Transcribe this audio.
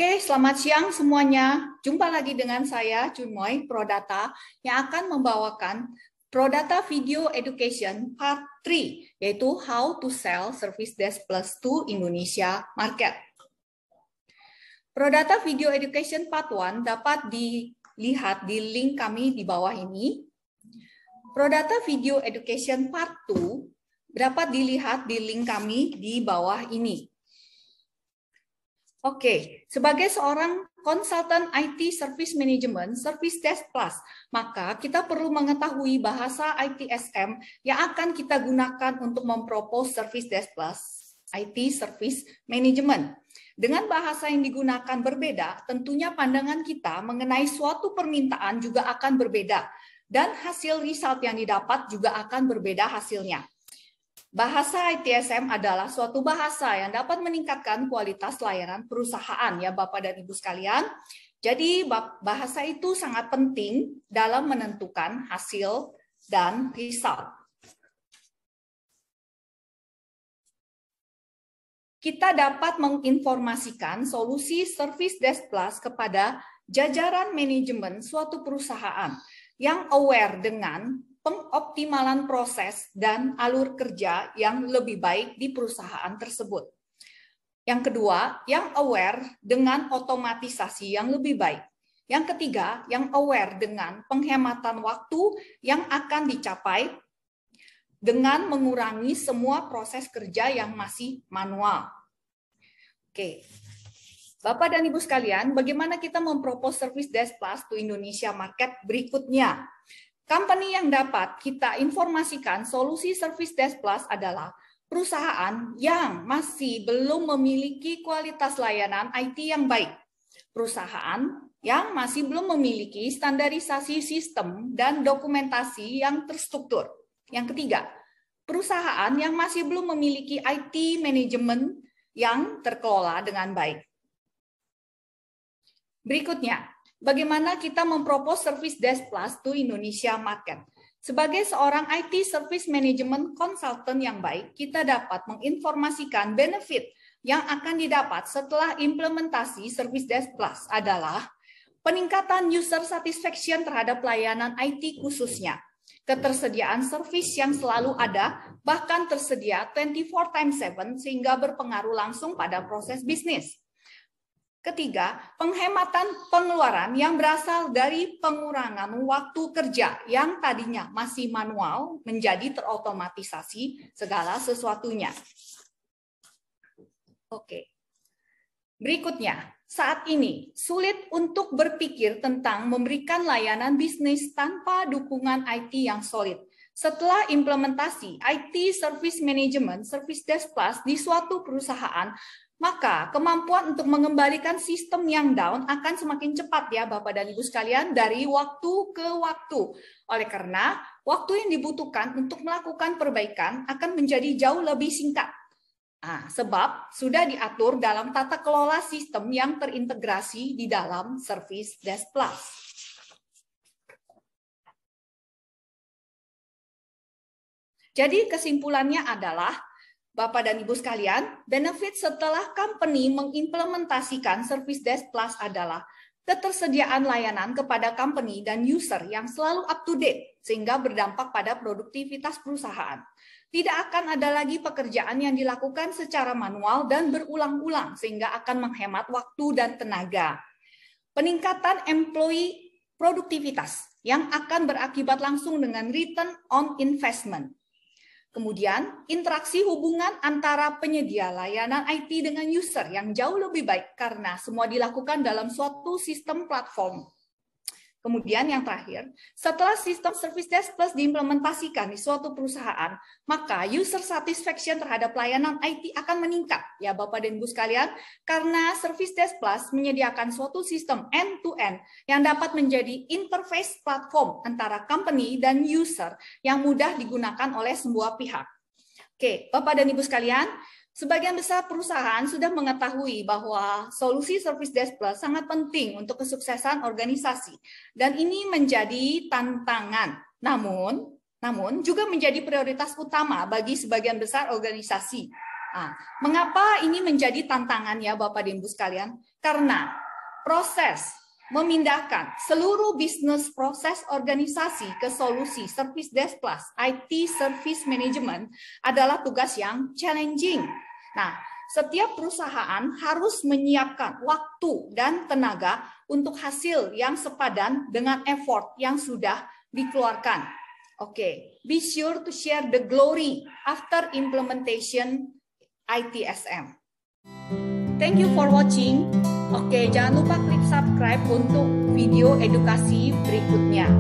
Oke, selamat siang semuanya. Jumpa lagi dengan saya, Junmoy, Prodata, yang akan membawakan Prodata Video Education Part 3, yaitu How to Sell Service Desk Plus to Indonesia Market. Prodata Video Education Part 1 dapat dilihat di link kami di bawah ini. Prodata Video Education Part 2 dapat dilihat di link kami di bawah ini. Oke, sebagai seorang konsultan IT Service Management Service Desk Plus, maka kita perlu mengetahui bahasa ITSM yang akan kita gunakan untuk mempropose Service Desk Plus IT Service Management. Dengan bahasa yang digunakan berbeda, tentunya pandangan kita mengenai suatu permintaan juga akan berbeda, dan hasil result yang didapat juga akan berbeda hasilnya. Bahasa ITSM adalah suatu bahasa yang dapat meningkatkan kualitas layanan perusahaan, ya Bapak dan Ibu sekalian. Jadi bahasa itu sangat penting dalam menentukan hasil dan result. Kita dapat menginformasikan solusi Service Desk Plus kepada jajaran manajemen suatu perusahaan yang aware dengan pengoptimalan proses dan alur kerja yang lebih baik di perusahaan tersebut. Yang kedua, yang aware dengan otomatisasi yang lebih baik. Yang ketiga, yang aware dengan penghematan waktu yang akan dicapai dengan mengurangi semua proses kerja yang masih manual. Oke. Bapak dan Ibu sekalian, bagaimana kita mempropose Service Desk Plus to Indonesia Market berikutnya? Company yang dapat kita informasikan solusi Service Desk Plus adalah perusahaan yang masih belum memiliki kualitas layanan IT yang baik. Perusahaan yang masih belum memiliki standarisasi sistem dan dokumentasi yang terstruktur. Yang ketiga, perusahaan yang masih belum memiliki IT manajemen yang terkelola dengan baik. Berikutnya, bagaimana kita mempropose Service Desk Plus to Indonesia Market? Sebagai seorang IT Service Management Consultant yang baik, kita dapat menginformasikan benefit yang akan didapat setelah implementasi Service Desk Plus adalah peningkatan user satisfaction terhadap layanan IT khususnya, ketersediaan service yang selalu ada, bahkan tersedia 24/7 sehingga berpengaruh langsung pada proses bisnis. Ketiga, penghematan pengeluaran yang berasal dari pengurangan waktu kerja yang tadinya masih manual menjadi terotomatisasi segala sesuatunya. Oke. Berikutnya, saat ini sulit untuk berpikir tentang memberikan layanan bisnis tanpa dukungan IT yang solid. Setelah implementasi IT Service Management Service Desk Plus di suatu perusahaan, maka kemampuan untuk mengembalikan sistem yang down akan semakin cepat ya Bapak dan Ibu sekalian dari waktu ke waktu. Oleh karena waktu yang dibutuhkan untuk melakukan perbaikan akan menjadi jauh lebih singkat. Sebab sudah diatur dalam tata kelola sistem yang terintegrasi di dalam Service Desk Plus. Jadi kesimpulannya adalah Bapak dan Ibu sekalian, benefit setelah company mengimplementasikan Service Desk Plus adalah ketersediaan layanan kepada company dan user yang selalu up to date, sehingga berdampak pada produktivitas perusahaan. Tidak akan ada lagi pekerjaan yang dilakukan secara manual dan berulang-ulang, sehingga akan menghemat waktu dan tenaga. Peningkatan employee produktivitas yang akan berakibat langsung dengan return on investment. Kemudian, interaksi hubungan antara penyedia layanan IT dengan user yang jauh lebih baik karena semua dilakukan dalam suatu sistem platform. Kemudian yang terakhir, setelah sistem Service Desk Plus diimplementasikan di suatu perusahaan, maka user satisfaction terhadap layanan IT akan meningkat, ya Bapak dan Ibu sekalian, karena Service Desk Plus menyediakan suatu sistem end-to-end yang dapat menjadi interface platform antara company dan user yang mudah digunakan oleh semua pihak. Oke, Bapak dan Ibu sekalian, sebagian besar perusahaan sudah mengetahui bahwa solusi Service Desk Plus sangat penting untuk kesuksesan organisasi dan ini menjadi tantangan. Namun juga menjadi prioritas utama bagi sebagian besar organisasi. Nah, mengapa ini menjadi tantangan ya Bapak dan Ibu sekalian? Karena proses memindahkan seluruh bisnis proses organisasi ke solusi Service Desk Plus, IT Service Management adalah tugas yang challenging. Nah, setiap perusahaan harus menyiapkan waktu dan tenaga untuk hasil yang sepadan dengan effort yang sudah dikeluarkan. Oke, be sure to share the glory after implementation ITSM. Thank you for watching. Oke, jangan lupa klik subscribe untuk video edukasi berikutnya.